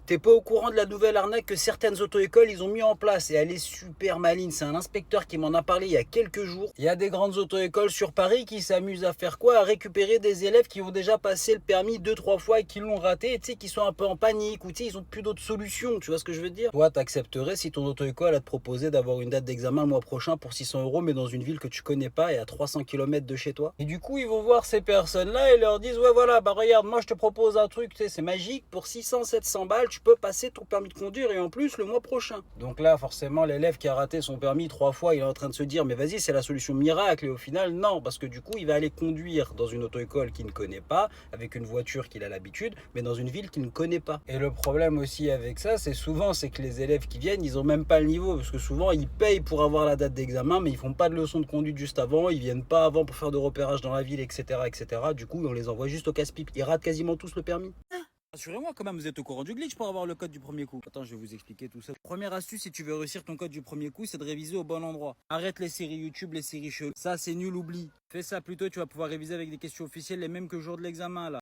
T'es pas au courant de la nouvelle arnaque que certaines auto-écoles ils ont mis en place et elle est super maligne. C'est un inspecteur qui m'en a parlé il y a quelques jours. Il y a des grandes auto-écoles sur Paris qui s'amusent à faire quoi? À récupérer des élèves qui ont déjà passé le permis 2, 3 fois et qui l'ont raté, et tu sais, qui sont un peu en panique ou tu sais, ils ont plus d'autres solutions. Tu vois ce que je veux dire? Toi, t'accepterais si ton auto-école a te proposé d'avoir une date d'examen le mois prochain pour 600 € mais dans une ville que tu connais pas et à 300 km de chez toi? Et du coup, ils vont voir ces personnes-là et leur disent ouais voilà, bah regarde, moi je te propose un truc, tu sais, c'est magique, pour 600, 700 balles, tu peux passer ton permis de conduire et en plus le mois prochain. Donc là, forcément, l'élève qui a raté son permis 3 fois, il est en train de se dire mais vas-y, c'est la solution miracle. Et au final, non, parce que du coup, il va aller conduire dans une auto-école qu'il ne connaît pas, avec une voiture qu'il a l'habitude, mais dans une ville qu'il ne connaît pas. Et le problème aussi avec ça, c'est que les élèves qui viennent, ils ont même pas le niveau, parce que souvent, ils payent pour avoir la date d'examen, mais ils font pas de leçon de conduite juste avant, ils viennent pas avant pour faire de repérage dans la ville, etc., etc. Du coup, on les envoie juste au casse-pipe. Ils ratent quasiment tous le permis. Rassurez-moi quand même, vous êtes au courant du glitch pour avoir le code du premier coup. Attends, je vais vous expliquer tout ça. Première astuce, si tu veux réussir ton code du premier coup, c'est de réviser au bon endroit. Arrête les séries YouTube, les séries cheloues. Ça, c'est nul, oublie. Fais ça plutôt, tu vas pouvoir réviser avec des questions officielles, les mêmes que le jour de l'examen là.